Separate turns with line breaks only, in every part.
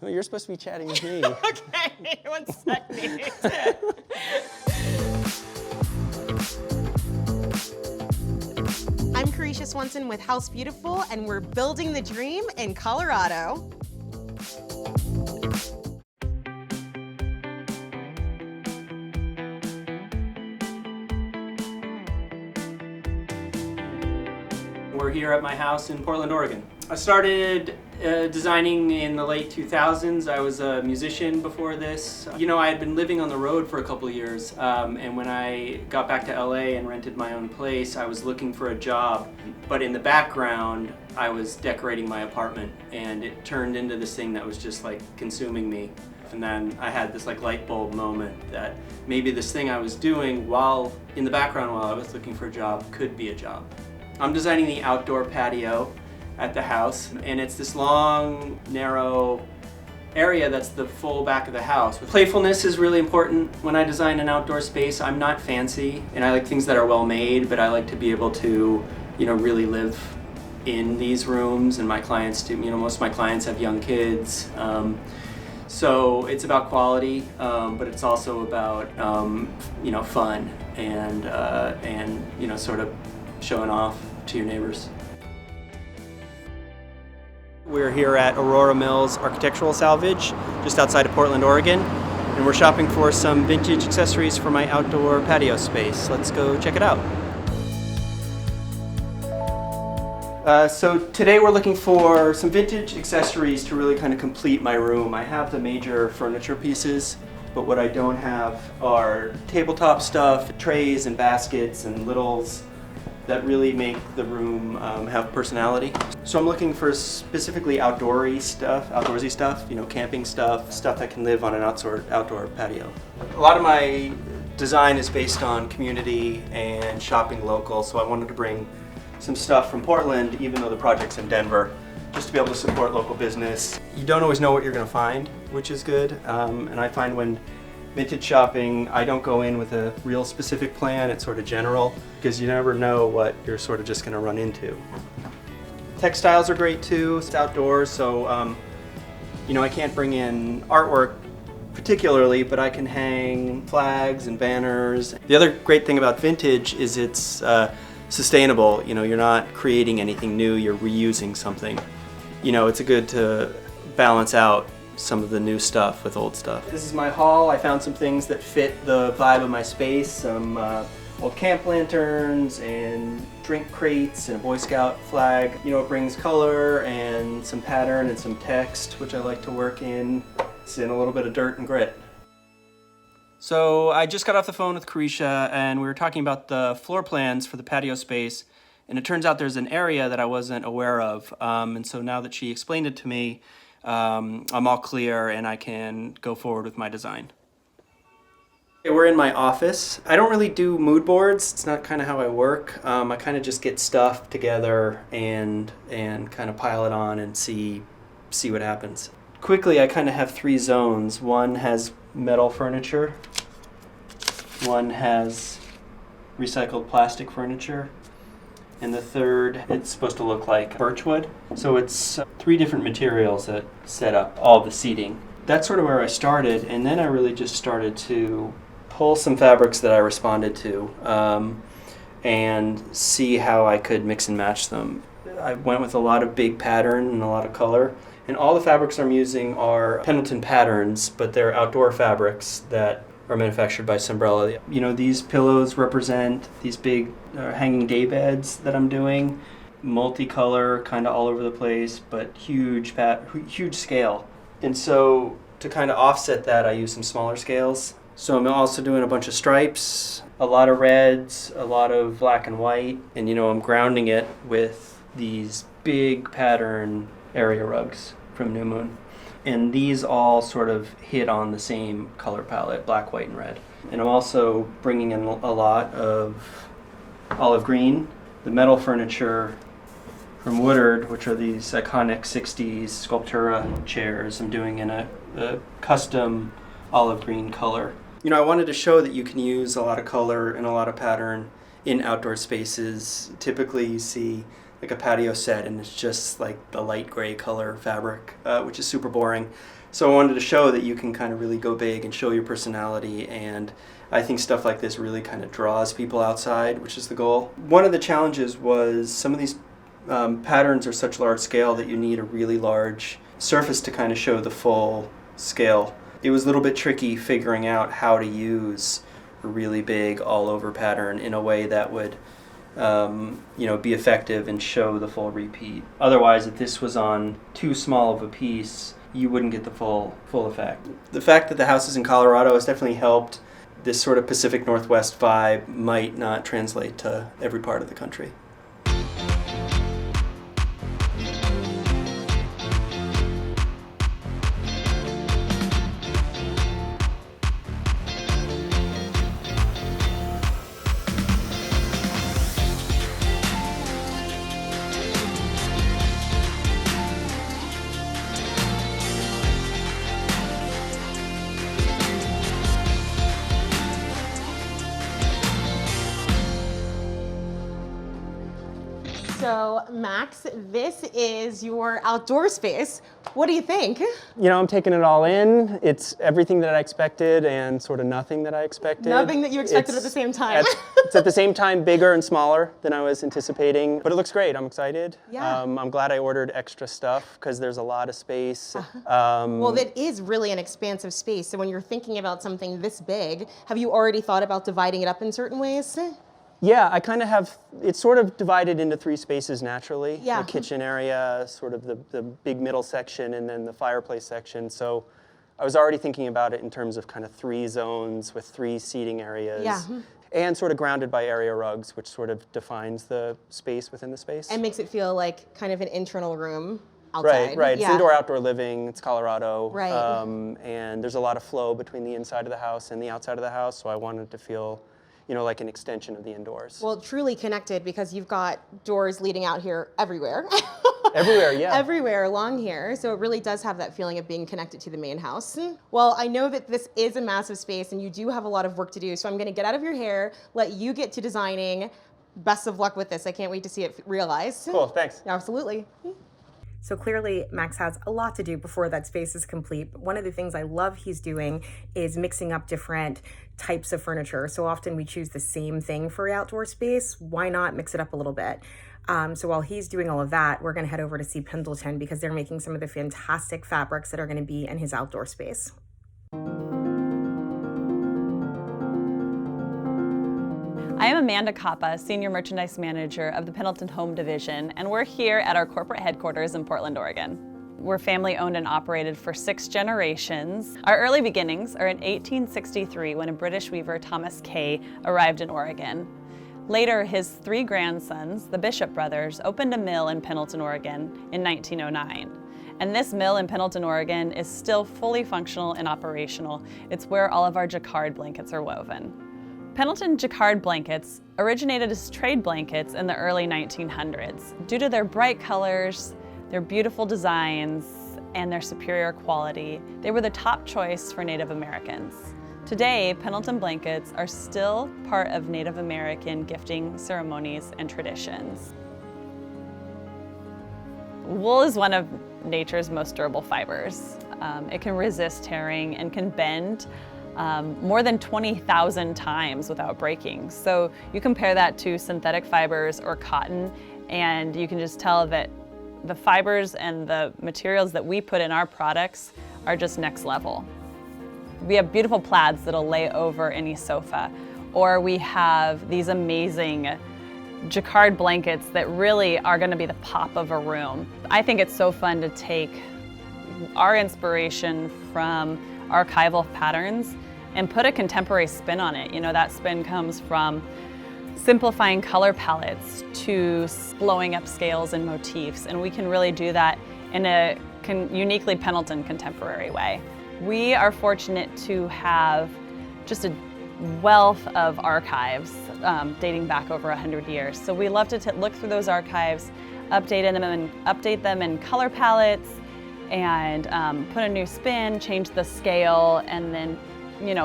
Oh, you're supposed to be chatting with me.
Okay, 1 second. I'm Carisha Swenson with House Beautiful, and we're building the dream in Colorado.
We're here at my house in Portland, Oregon. I started designing in the late 2000s. I was a musician before this. You know, I had been living on the road for a couple of years, and when I got back to LA and rented my own place, I was looking for a job. But in the background, I was decorating my apartment, and it turned into this thing that was just like consuming me. And then I had this like light bulb moment that maybe this thing I was doing while in the background while I was looking for a job could be a job. I'm designing the outdoor patio at the house, and it's this long, narrow area that's the full back of the house. Playfulness is really important when I design an outdoor space. I'm not fancy, and I like things that are well made, but I like to be able to, you know, really live in these rooms, and my clients do. You know, most of my clients have young kids. So it's about quality, but it's also about, you know, fun and you know, sort of showing off to your neighbors. We're here at Aurora Mills Architectural Salvage, just outside of Portland, Oregon, and we're shopping for some vintage accessories for my outdoor patio space. Let's go check it out. So today we're looking for some vintage accessories to really kind of complete my room. I have the major furniture pieces, but what I don't have are tabletop stuff, trays and baskets and littles that really make the room have personality. So I'm looking for specifically outdoorsy stuff, you know, camping stuff that can live on an outdoor patio. A lot of my design is based on community and shopping local, so I wanted to bring some stuff from Portland, even though the project's in Denver, just to be able to support local business. You don't always know what you're gonna find, which is good, and I find when vintage shopping, I don't go in with a real specific plan, it's sort of general, because you never know what you're sort of just gonna run into. Textiles are great too, it's outdoors, so you know, I can't bring in artwork particularly, but I can hang flags and banners. The other great thing about vintage is it's sustainable. You know, you're not creating anything new, you're reusing something. You know, it's good to balance out some of the new stuff with old stuff. This is my haul. I found some things that fit the vibe of my space, some old camp lanterns and drink crates and a Boy Scout flag. You know, it brings color and some pattern and some text, which I like to work in. It's in a little bit of dirt and grit. So I just got off the phone with Carisha, and we were talking about the floor plans for the patio space, and it turns out there's an area that I wasn't aware of, and so now that she explained it to me, I'm all clear and I can go forward with my design. We're in my office. I don't really do mood boards. It's not kind of how I work. I kind of just get stuff together and kind of pile it on and see what happens. Quickly, I kind of have 3 zones. One has metal furniture. One has recycled plastic furniture. And the third, it's supposed to look like birchwood. So it's 3 different materials that set up all the seating. That's sort of where I started, and then I really just started to pull some fabrics that I responded to and see how I could mix and match them. I went with a lot of big pattern and a lot of color. And all the fabrics I'm using are Pendleton patterns, but they're outdoor fabrics that are manufactured by Sombrella. You know, these pillows represent these big hanging daybeds that I'm doing. Multicolor, kind of all over the place, but huge scale. And so to kind of offset that, I use some smaller scales. So I'm also doing a bunch of stripes, a lot of reds, a lot of black and white, and you know, I'm grounding it with these big pattern area rugs from New Moon. And these all sort of hit on the same color palette, black, white, and red. And I'm also bringing in a lot of olive green, the metal furniture from Woodard, which are these iconic 60s Sculptura chairs. I'm doing in a custom olive green color. You know, I wanted to show that you can use a lot of color and a lot of pattern in outdoor spaces. Typically you see like a patio set, and it's just like the light gray color fabric, which is super boring. So I wanted to show that you can kind of really go big and show your personality, and I think stuff like this really kind of draws people outside, which is the goal. One of the challenges was some of these patterns are such large scale that you need a really large surface to kind of show the full scale. It was a little bit tricky figuring out how to use a really big all over pattern in a way that would be effective and show the full repeat. Otherwise, if this was on too small of a piece, you wouldn't get the full effect. The fact that the house is in Colorado has definitely helped. This sort of Pacific Northwest vibe might not translate to every part of the country.
So Max, this is your outdoor space. What do you think?
You know, I'm taking it all in. It's everything that I expected and sort of nothing that I expected.
Nothing that you expected at the same time.
It's at the same time bigger and smaller than I was anticipating, but it looks great. I'm excited.
Yeah.
I'm glad I ordered extra stuff because there's a lot of space.
Well, that is really an expansive space. So when you're thinking about something this big, have you already thought about dividing it up in certain ways?
Yeah, I kind of have, it's sort of divided into 3 spaces naturally.
Yeah.
The kitchen area, sort of the big middle section, and then the fireplace section. So I was already thinking about it in terms of kind of 3 zones with 3 seating areas.
Yeah.
And sort of grounded by area rugs, which sort of defines the space within the space.
And makes it feel like kind of an internal room outside.
Right.
Yeah.
It's indoor-outdoor living. It's Colorado.
Right.
And there's a lot of flow between the inside of the house and the outside of the house, so I wanted to feel like an extension of the indoors.
Well, truly connected because you've got doors leading out here everywhere.
Everywhere, yeah.
Everywhere along here. So it really does have that feeling of being connected to the main house. Well, I know that this is a massive space and you do have a lot of work to do. So I'm going to get out of your hair, let you get to designing. Best of luck with this. I can't wait to see it realized.
Cool, thanks.
Absolutely. So clearly Max has a lot to do before that space is complete. But one of the things I love he's doing is mixing up different types of furniture. So often we choose the same thing for outdoor space. Why not mix it up a little bit? So while he's doing all of that, we're going to head over to see Pendleton because they're making some of the fantastic fabrics that are going to be in his outdoor space.
I am Amanda Coppa, Senior Merchandise Manager of the Pendleton Home Division, and we're here at our corporate headquarters in Portland, Oregon. We're family owned and operated for 6 generations. Our early beginnings are in 1863 when a British weaver, Thomas Kay, arrived in Oregon. Later, his 3 grandsons, the Bishop brothers, opened a mill in Pendleton, Oregon in 1909. And this mill in Pendleton, Oregon is still fully functional and operational. It's where all of our jacquard blankets are woven. Pendleton jacquard blankets originated as trade blankets in the early 1900s. Due to their bright colors, their beautiful designs, and their superior quality, they were the top choice for Native Americans. Today, Pendleton blankets are still part of Native American gifting ceremonies and traditions. Wool is one of nature's most durable fibers. It can resist tearing and can bend more than 20,000 times without breaking. So you compare that to synthetic fibers or cotton, and you can just tell that the fibers and the materials that we put in our products are just next level. We have beautiful plaids that'll lay over any sofa, or we have these amazing jacquard blankets that really are going to be the pop of a room. I think it's so fun to take our inspiration from archival patterns and put a contemporary spin on it. You know, that spin comes from simplifying color palettes to blowing up scales and motifs, and we can really do that in a uniquely Pendleton contemporary way. We are fortunate to have just a wealth of archives dating back over 100 years. So we love to look through those archives, update them in color palettes, and put a new spin, change the scale, and then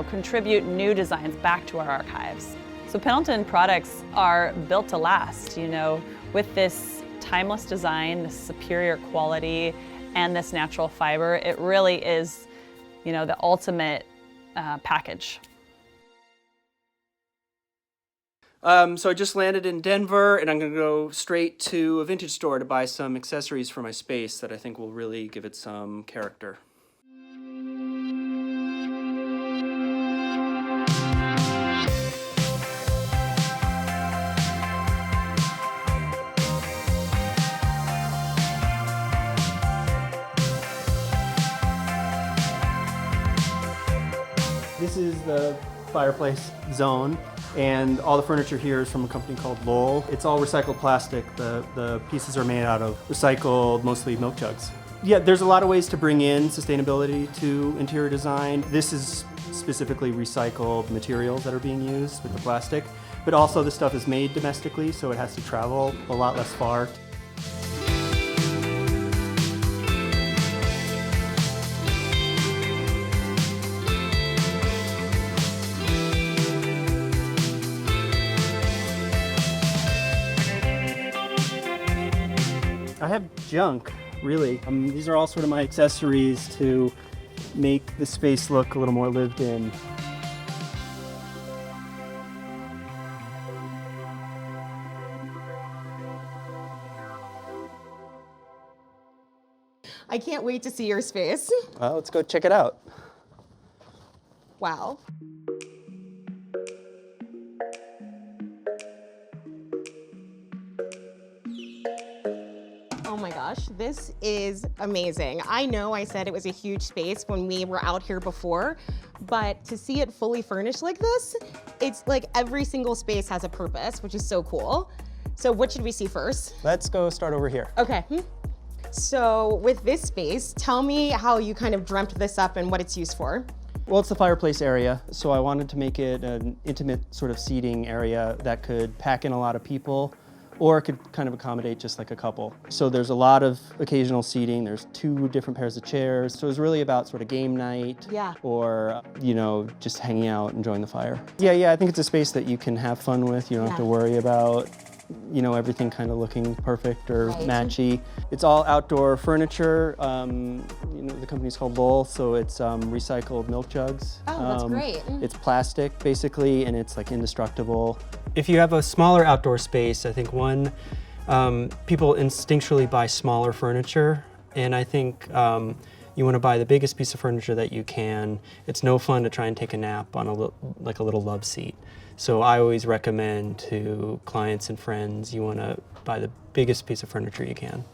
contribute new designs back to our archives. So Pendleton products are built to last, with this timeless design, this superior quality, and this natural fiber. It really is, you know, the ultimate package.
So I just landed in Denver, and I'm going to go straight to a vintage store to buy some accessories for my space that I think will really give it some character. This is the Fireplace zone, and all the furniture here is from a company called Lowell. It's all recycled plastic. The pieces are made out of recycled, mostly milk jugs. Yeah, there's a lot of ways to bring in sustainability to interior design. This is specifically recycled materials that are being used with the plastic, but also the stuff is made domestically, so it has to travel a lot less far. I have junk, really. These are all sort of my accessories to make the space look a little more lived in.
I can't wait to see your space.
Well, let's go check it out.
Wow. Oh my gosh, this is amazing. I know I said it was a huge space when we were out here before, but to see it fully furnished like this, it's like every single space has a purpose, which is so cool. So what should we see first?
Let's go start over here.
Okay. So with this space, tell me how you kind of dreamt this up and what it's used for.
Well, it's the fireplace area, so I wanted to make it an intimate sort of seating area that could pack in a lot of people, or it could kind of accommodate just like a couple. So there's a lot of occasional seating. There's 2 different pairs of chairs. So it's really about sort of game night,
Yeah.
or, you know, just hanging out, enjoying the fire. Yeah, I think it's a space that you can have fun with. You don't have to worry about, you know, everything kind of looking perfect or matchy. It's all outdoor furniture. You know, the company's called Lowell, so it's recycled milk jugs.
Oh, that's great.
It's plastic, basically, and it's like indestructible. If you have a smaller outdoor space, I think people instinctually buy smaller furniture, and I think you want to buy the biggest piece of furniture that you can. It's no fun to try and take a nap on a little love seat. So I always recommend to clients and friends, you want to buy the biggest piece of furniture you can.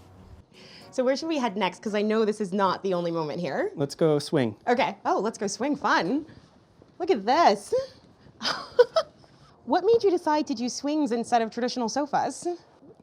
So where should we head next? Because I know this is not the only moment here.
Let's go swing.
Okay. Oh, let's go swing. Fun. Look at this. What made you decide to do swings instead of traditional sofas?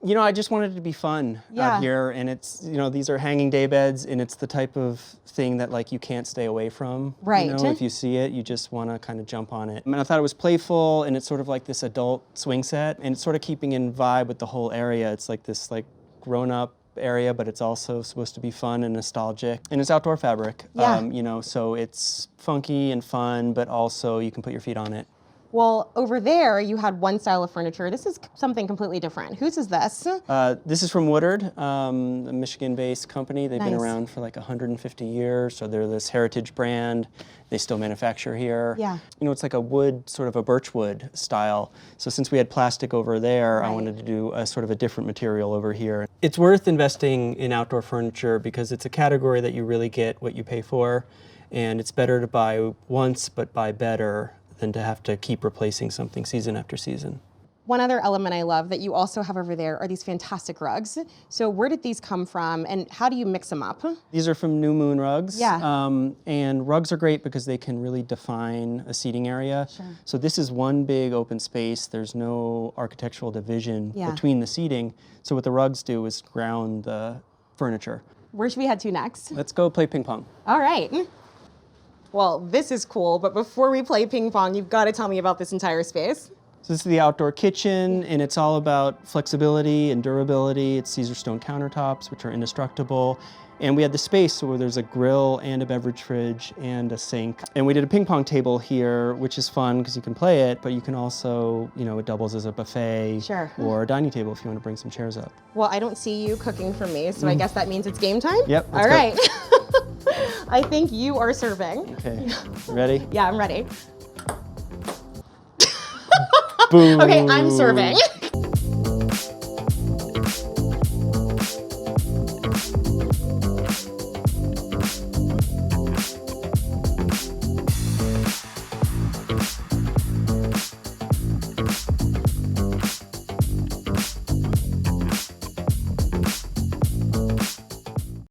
You know, I just wanted it to be fun out here, and it's, you know, these are hanging day beds, and it's the type of thing that like you can't stay away from.
Right.
You know, if you see it, you just want to kind of jump on it. I mean, I thought it was playful, and it's sort of like this adult swing set, and it's sort of keeping in vibe with the whole area. It's like this like grown-up area, but it's also supposed to be fun and nostalgic, and it's outdoor fabric.
Yeah.
You know, so it's funky and fun, but also you can put your feet on it.
Well, over there, you had one style of furniture. This is something completely different. Whose is this?
This is from Woodard, a Michigan-based company. They've been
Nice.
around for like 150 years, so they're this heritage brand. They still manufacture here.
Yeah.
You know, it's like a wood, sort of a birchwood style. So since we had plastic over there, I
Right.
wanted to do a sort of a different material over here. It's worth investing in outdoor furniture because it's a category that you really get what you pay for, and it's better to buy once but buy better than to have to keep replacing something season after season.
One other element I love that you also have over there are these fantastic rugs. So where did these come from and how do you mix them up?
These are from New Moon Rugs.
Yeah.
And rugs are great because they can really define a seating area.
Sure.
So this is one big open space. There's no architectural division
Yeah.
between the seating. So what the rugs do is ground the furniture.
Where should we head to next?
Let's go play ping pong.
All right. Well, this is cool, but before we play ping pong, you've got to tell me about this entire space.
So this is the outdoor kitchen, and it's all about flexibility and durability. It's Caesar stone countertops, which are indestructible. And we had the space where there's a grill and a beverage fridge and a sink. And we did a ping pong table here, which is fun because you can play it, but you can also, you know, it doubles as a buffet
Sure.
or a dining table if you want to bring some chairs up.
Well, I don't see you cooking for me, so I guess that means it's game time?
Yep,
All
let's
right. I think you are serving.
Okay, ready?
Yeah, I'm ready.
Boom.
Okay, I'm serving.